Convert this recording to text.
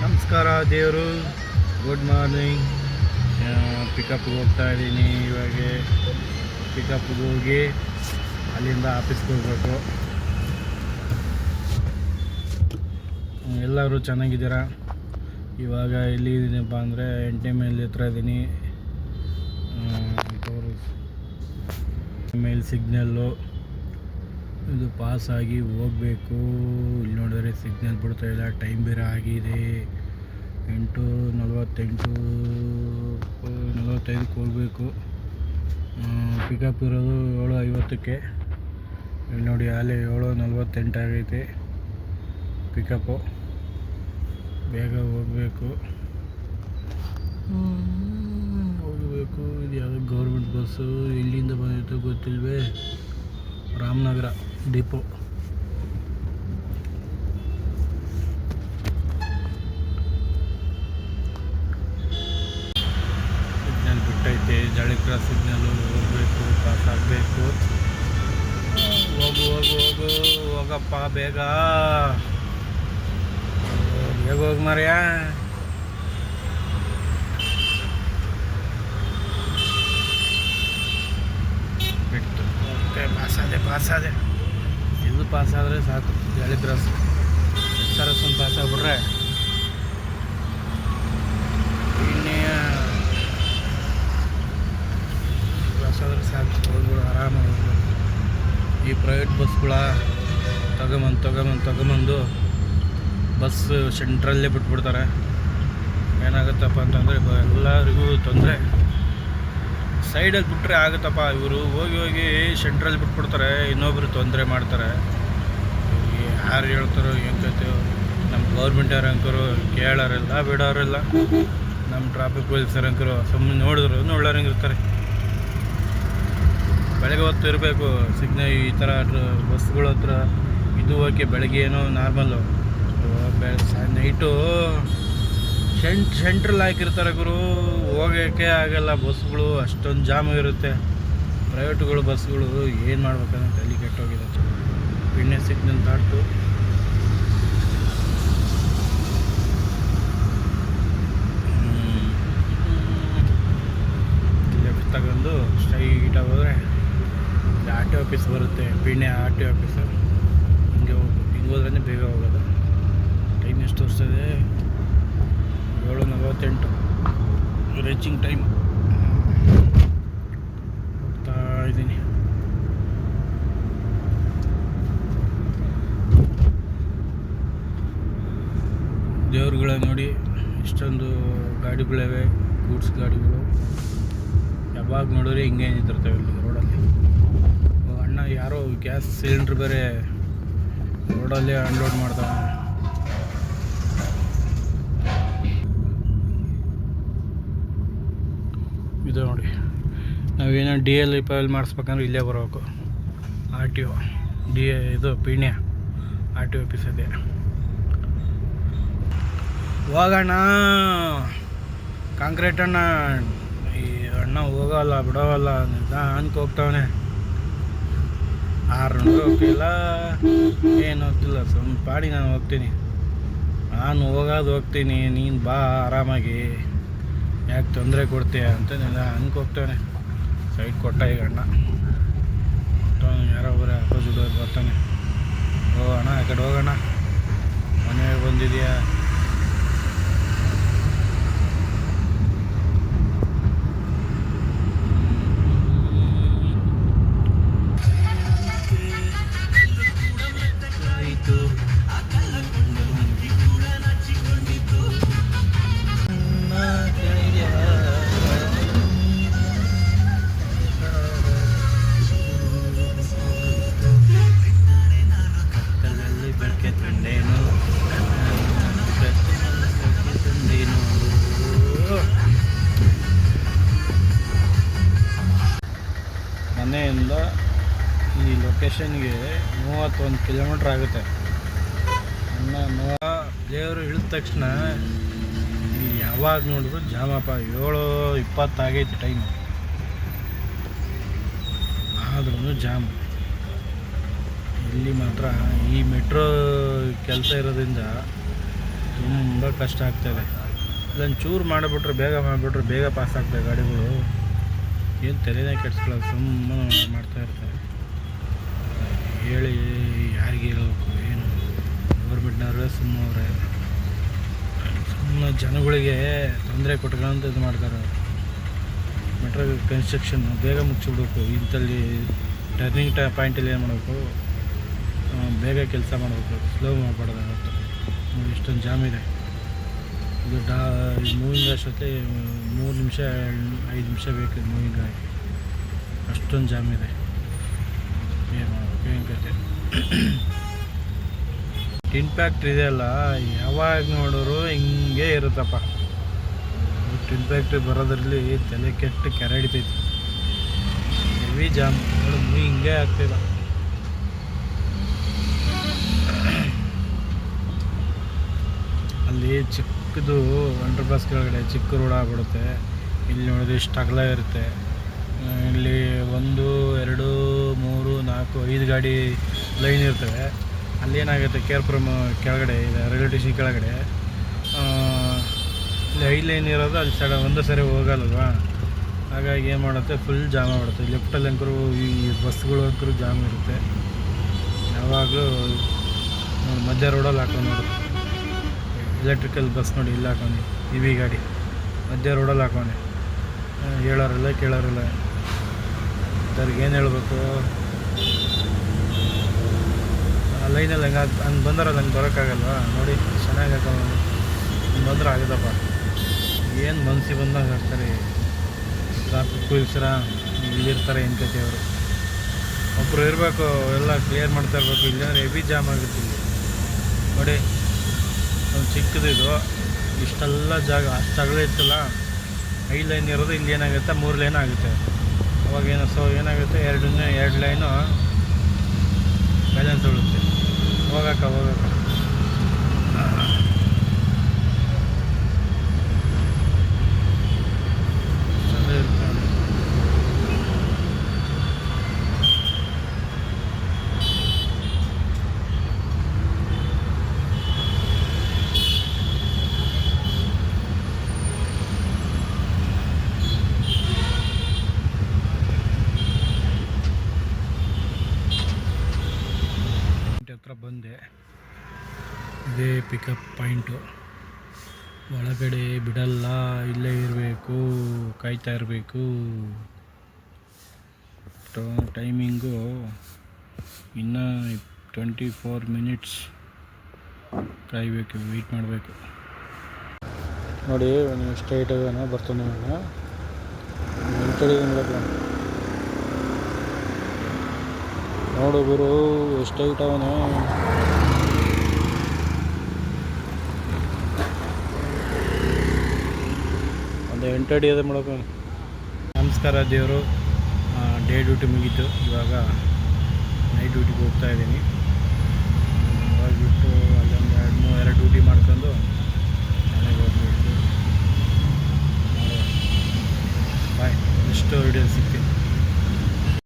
ನಮಸ್ಕಾರ ದೇವರು. Good morning. ಪಿಕಪ್ಗೆ ಹೋಗ್ತಾ ಇದ್ದೀನಿ. ಇವಾಗ ಪಿಕಪ್ಗೆ ಹೋಗಿ ಅಲ್ಲಿಂದ ಆಫೀಸ್ಗೆ ಹೋಗ್ಬೇಕು. ಎಲ್ಲರೂ ಚೆನ್ನಾಗಿದ್ದೀರಾ? ಇವಾಗ ಎಲ್ಲಿದ್ದೀನಪ್ಪ ಅಂದರೆ 8ನೇ ಮೈಲ್ ಹತ್ರ ಇದ್ದೀನಿ. ಮೇಲ್ ಸಿಗ್ನಲ್ಲು ಇದು ಪಾಸ್ ಆಗಿ ಹೋಗಬೇಕು. ಇಲ್ಲಿ ನೋಡಿದ್ರೆ ಸಿಗ್ನಲ್ ಬಿಡ್ತಾ ಇಲ್ಲ. ಟೈಮ್ ಬೇರೆ ಆಗಿದೆ. 8:45 ಹೋಗಬೇಕು. ಪಿಕಪ್ ಇರೋದು 7:50ಕ್ಕೆ. ಇಲ್ಲಿ ನೋಡಿ ಅಲ್ಲಿ 7:48 ಆಗೈತೆ ಪಿಕಪ್ಪು. ಬೇಗ ಹೋಗಬೇಕು. ಇದು ಯಾವುದೋ ಗೌರ್ಮೆಂಟ್ ಬಸ್ಸು. ಎಲ್ಲಿಂದ ಬಂದಿತ್ತು ಗೊತ್ತಿಲ್ವೇ. ರಾಮನಗರ ಡಿಪೋ. ಸಿಗ್ನಲ್ ಬಿಟ್ಟೈತೆ. ಜಳಿ ಕ್ರಾಸ್ ಸಿಗ್ನಲ್ಲು. ಹೋಗಬೇಕು, ಪಾಸ್ ಆಗಬೇಕು. ಹೋಗಪ್ಪ ಬೇಗ ಹೋಗಿ ಮರ್ಯ. ಬಿಟ್ಟು ಓಕೆ. ಪಾಸಾದೆ ಇದು ಪಾಸಾದರೆ ಸಾಕು. ಜಳಿ ಕ್ರಾಸ್ ಒಂದು ಪಾಸ್ ಆಗ್ಬಿಟ್ರೆ ಇನ್ನೇ ಪಾಸಾದರೆ ಸಾಕು. ಹೋಗ್ಬಿಡು ಆರಾಮಾಗಿ ಹೋಗ್ಬೋದು. ಈ ಪ್ರೈವೇಟ್ ಬಸ್ಗಳ ತಗೊಂಬಂದು ಬಸ್ ಸೆಂಟ್ರಲ್ಲೇ ಬಿಟ್ಬಿಡ್ತಾರೆ. ಏನಾಗುತ್ತಪ್ಪ ಅಂತಂದರೆ ಎಲ್ಲರಿಗೂ ತೊಂದರೆ. ಸೈಡಲ್ಲಿ ಬಿಟ್ಟರೆ ಆಗುತ್ತಪ್ಪ. ಇವರು ಹೋಗಿ ಸೆಂಟ್ರಲ್ಲಿ ಬಿಟ್ಬಿಡ್ತಾರೆ. ಇನ್ನೊಬ್ರು ತೊಂದರೆ ಮಾಡ್ತಾರೆ. ಯಾರು ಹೇಳ್ತಾರೋ ಏನು ಕೈತೇವೋ. ನಮ್ಮ ಗೌರ್ಮೆಂಟ್ ಅಂಕರು ಕೇಳೋರಿಲ್ಲ, ಬಿಡೋರಿಲ್ಲ. ನಮ್ಮ ಟ್ರಾಫಿಕ್ ಪೊಲೀಸರ್ ಅಂಕರು ಸುಮ್ಮನೆ ನೋಡಿದ್ರು ನೋಡೋರಂಗಿರ್ತಾರೆ. ಬೆಳಗ್ಗೆ ಹೊತ್ತು ಇರಬೇಕು ಸಿಗ್ನಲ್. ಈ ಥರ ಬಸ್ಗಳ ಹತ್ರ ಇದು ಓಕೆ. ಬೆಳಗ್ಗೆ ಏನೋ ನಾರ್ಮಲ್ಲು. ನೈಟು ಸೆಂಟ್ರಲ್ ಹಾಕಿರ್ತಾರೆ ಗುರು. ಹೋಗೋಕ್ಕೆ ಆಗಲ್ಲ ಬಸ್ಗಳು. ಅಷ್ಟೊಂದು ಜಾಮ್ ಇರುತ್ತೆ. ಪ್ರೈವೇಟ್ಗಳು ಬಸ್ಗಳು ಏನು ಮಾಡ್ಬೇಕಂತ ತಲೆ ಕೆಟ್ಟೋಗಿದೆ. ಪಿಣ್ಣೆ ಸಿಗ್ನಲ್ ದಾಟ್ತು. ಲೆಫ್ಟ್ ತಗೊಂಡು ಸ್ಟ್ರೈಟಾಗಿ ಹೋದರೆ ಆರ್ ಟಿ ಆಫೀಸ್ ಬರುತ್ತೆ. ಪಿಣ್ಣೆ ಆರ್ ಟಿ ಆಫೀಸು. ಹಿಂಗೆ ಹೋದ್ರೇ ಬೇಗ ಹೋಗೋದು. ಟೈಮ್ ಎಷ್ಟು ತೋರಿಸ್ತದೆ? 7:48 ರೀಚಿಂಗ್ ಟೈಮ್. ಹೋಗ್ತಾ ಇದ್ದೀನಿ. ದೇವ್ರುಗಳ ನೋಡಿ ಇಷ್ಟೊಂದು ಗಾಡಿಗಳಿವೆ. ಗೂಡ್ಸ್ ಗಾಡಿಗಳು ಯಾವಾಗ ನೋಡಿದ್ರೆ ಹಿಂಗೆ ನಿಂತಿರ್ತವೆ ಇಲ್ಲಿ ರೋಡಲ್ಲಿ. ಅಣ್ಣ ಯಾರೋ ಗ್ಯಾಸ್ ಸಿಲಿಂಡ್ರ್ ಬೇರೆ ರೋಡಲ್ಲೇ ಅನ್ಲೋಡ್ ಮಾಡ್ತಾವೆ. ಇದು ನೋಡಿ, ನಾವೇನೋ DL ಫೈಲ್ ಮಾಡಿಸ್ಬೇಕಂದ್ರೆ ಇಲ್ಲೇ ಬರಬೇಕು. RTO ಇದು ಪೀಣ್ಯ RTO ಆಫೀಸ್ ಇದೆ. ಹೋಗೋಣ ಕಾಂಕ್ರೀಟ್ ಅಣ್ಣ. ಈ ಅಣ್ಣ ಹೋಗೋಲ್ಲ ಬಿಡೋವಲ್ಲ ಅನ್ಕೊ ಹೋಗ್ತಾವನೆ. 600 ಹೋಗ್ತಿಲ್ಲ, ಏನು ಹೋಗ್ತಿಲ್ಲ. ಸ್ವಲ್ಪ ಪಾಡಿ ನಾನು ಹೋಗ್ತೀನಿ. ನಾನು ಹೋಗ್ತೀನಿ. ನೀನು ಬಾ ಆರಾಮಾಗಿ, ಯಾಕೆ ತೊಂದರೆ ಕೊಡ್ತೀಯ ಅಂತ ಅನ್ಕೋಗ್ತಾನೆ. ಸೈಡ್ ಕೊಟ್ಟ ಈಗ ಅಣ್ಣ. ಯಾರೋ ಒಬ್ಬರೇ ಅಪೋಸಿಟ್ ಬರ್ತಾನೆ. ಹೋಗೋಣ ಆ ಕಡೆ ಹೋಗೋಣ. ಮನೆಗೆ ಬಂದಿದೆಯಾ? ಮನೆಯಿಂದ ಈ ಲೊಕೇಶನ್ಗೆ 31 ಕಿಲೋಮೀಟ್ರ್ ಆಗುತ್ತೆ. ದೇವರು ಇಳಿದ ತಕ್ಷಣ ಯಾವಾಗ ನೋಡಿದ್ರು ಜಾಮಪ್ಪ. 7:20 ಆಗೈತಿ ಟೈಮು. ಆದ್ರೂ ಜಾಮ್. ಇಲ್ಲಿ ಮಾತ್ರ ಈ ಮೆಟ್ರೋ ಕೆಲಸ ಇರೋದ್ರಿಂದ ತುಂಬ ಕಷ್ಟ ಆಗ್ತಾಯಿದೆ. ಇದನ್ನು ಚೂರು ಮಾಡಿಬಿಟ್ರೆ ಬೇಗ ಪಾಸ್ ಆಗ್ತವೆ ಗಾಡಿಗಳು. ಏನು ತಲೆನೇ ಕೆಡಿಸ್ಕೊಳ್ಳೋದು, ಸುಮ್ಮನೆ ಮಾಡ್ತಾಯಿರ್ತಾರೆ. ಹೇಳಿ ಯಾರಿಗೆ ಹೇಳ್ಬೇಕು, ಏನು ಗೌರ್ಮೆಂಟ್ನವ್ರೆ ಸುಮ್ಮನೆ ಜನಗಳಿಗೆ ತೊಂದರೆ ಕೊಟ್ಕೊಳ್ಳೋಂತ ಇದು ಮಾಡ್ತಾರೆ. ಮೆಟ್ರೋ ಕನ್ಸ್ಟ್ರಕ್ಷನ್ ಬೇಗ ಮುಗಿಸ್ಬಿಡ್ಬೇಕು. ಇಂಥಲ್ಲಿ ಟರ್ನಿಂಗ್ ಪಾಯಿಂಟಲ್ಲಿ ಏನು ಮಾಡಬೇಕು, ಬೇಗ ಕೆಲಸ ಮಾಡಬೇಕು, ಸ್ಲೋ ಮಾಡಬಾರ್ದು. ಇಷ್ಟೊಂದು ಜಾಮ್ ಇದೆ. ಇದು ಮೂವಿಂಗ್ ಅಷ್ಟೊತ್ತೆ 3 ನಿಮಿಷ 5 ನಿಮಿಷ ಬೇಕು ಮೂವಿಂಗ್ ಆಗಿ, ಅಷ್ಟೊಂದು ಜಾಮ್ ಇದೆ. ಏನು ಮಾಡಬೇಕು, ಏನು ಕತೆ. ಟಿನ್ ಇದೆಯಲ್ಲ, ಯಾವಾಗ ನೋಡೋರು ಹಿಂಗೆ ಇರುತ್ತಪ್ಪ. ಟಿನ್ ಫ್ಯಾಕ್ಟ್ರಿ ಬರೋದ್ರಲ್ಲಿ ತಲೆ ಕೆಟ್ಟು ಕೆರೆ ಹಿಡಿತೈತಿ. ಹೆವಿ ಜಾಮ್ ನೋಡು, ಹಿಂಗೆ ಆಗ್ತಿಲ್ಲ. ಅಲ್ಲಿ ಚಿಕ್ಕದು ಅಂಡರ್ ಪಾಸ್ ಕೆಳಗಡೆ ಚಿಕ್ಕ ರೋಡ್ ಆಗ್ಬಿಡುತ್ತೆ. ಇಲ್ಲಿ ನೋಡಿದ್ರೆ ಇಷ್ಟು ಅಗಲ ಇರುತ್ತೆ. ಇಲ್ಲಿ 1 2 3 4 5 ಗಾಡಿ ಲೈನ್ ಇರ್ತವೆ. ಅಲ್ಲೇನಾಗುತ್ತೆ, ಕೇರ್ಪುರಮ್ ಕೆಳಗಡೆ ಇದೆ, ರೈಲ್ವೆ ಸ್ಟೇಷನ್ ಕೆಳಗಡೆ ಇಲ್ಲಿ 5 ಲೈನ್ ಇರೋದು, ಅಲ್ಲಿ ಒಂದೇ ಸರಿ ಹೋಗಲ್ವಾ. ಹಾಗಾಗಿ ಏನು ಮಾಡುತ್ತೆ, ಫುಲ್ ಜಾಮ್ ಆಗ್ಬಿಡುತ್ತೆ. ಲೆಫ್ಟಲ್ಲಿ ಅಂಕರು ಈ ಬಸ್ಗಳು ಅಂಕರು ಜಾಮ್ ಇರುತ್ತೆ ಯಾವಾಗಲೂ. ನೋಡಿ ಮಧ್ಯ ರೋಡಲ್ಲಿ ಹಾಕೊಂಡು ನೋಡುತ್ತೆ, ಎಲೆಕ್ಟ್ರಿಕಲ್ ಬಸ್ ನೋಡಿ ಇಲ್ಲಿ ಹಾಕೊಂಡು, ಇವಿ ಗಾಡಿ ಮಧ್ಯ ರೋಡಲ್ಲಿ ಹಾಕೊಂಡೆ. ಹೇಳೋರಿಲ್ಲ ಕೇಳೋರಿಲ್ಲ. ಅವ್ರಿಗೆ ಏನು ಹೇಳ್ಬೇಕು, ಆ ಲೈನಲ್ಲಿ ಹಂಗೆ ಬಂದರಲ್ಲ, ಹಂಗೆ ಬರೋಕ್ಕಾಗಲ್ವಾ. ನೋಡಿ ಚೆನ್ನಾಗಿ ಹಾಕೊಂಡು ಹಂಗೆ ಬಂದ್ರೆ ಆಗುತ್ತಪ್ಪ. ಏನು ಮನಸ್ಸಿಗೆ ಬಂದಾಗ ಹಾಕ್ತಾರೆ. ಟ್ರಾಫಿಕ್ ಪೊಲೀಸರ ಇಲ್ಲಿರ್ತಾರೆ ಏನು ಕತೆ ಅವರು. ಒಬ್ಬರು ಇರಬೇಕು, ಎಲ್ಲ ಕ್ಲಿಯರ್ ಮಾಡ್ತಾ ಇರಬೇಕು. ಇಲ್ಲಾಂದರೆ ಹೆವಿ ಜಾಮ್ ಆಗುತ್ತೆ ಇಲ್ಲಿ. ನೋಡಿ ಒಂದು ಚಿಕ್ಕದಿದು, ಇಷ್ಟೆಲ್ಲ ಜಾಗ ಅಷ್ಟು ಅಗಲ ಇರ್ತಲ್ಲ. 5 ಲೈನ್ ಇರೋದು, ಇಲ್ಲಿ ಏನಾಗುತ್ತೆ 3 ಲೈನ್ ಆಗುತ್ತೆ. ಅವಾಗೇನು ಏನಾಗುತ್ತೆ, 2 ಲೈನು ಬ್ಯಾಲೆನ್ಸ್ ಉಳುತ್ತೆ. ಹೋಗಕ್ಕ ಹತ್ರ ಬಂದೆ. ಇದೇ ಪಿಕಪ್ ಪಾಯಿಂಟು. ಒಳಗಡೆ ಬಿಡಲ್ಲ, ಇಲ್ಲೇ ಇರಬೇಕು, ಕಾಯ್ತಾ ಇರಬೇಕು. ಟೈಮಿಂಗು ಇನ್ನೂ 24 ಮಿನಿಟ್ಸ್ ಕಾಯಬೇಕು, ವೆಯ್ಟ್ ಮಾಡಬೇಕು. ನೋಡಿ ನೀವು ಸ್ಟ್ರೈಟ್ ಬರ್ತಾನೆ ನೋಡು ಗುರು, ಎಷ್ಟೈಟ್ ಅವನು. ಒಂದು 8 ಅಡಿ ಅದೇ ಮಾಡಬೇಕು. ನಮಸ್ಕಾರ ದೇವರು. ಡೇ ಡ್ಯೂಟಿ ಮುಗೀತು, ಇವಾಗ ನೈಟ್ ಡ್ಯೂಟಿಗೆ ಹೋಗ್ತಾಯಿದ್ದೀನಿ. ಹೋಗ್ಬಿಟ್ಟು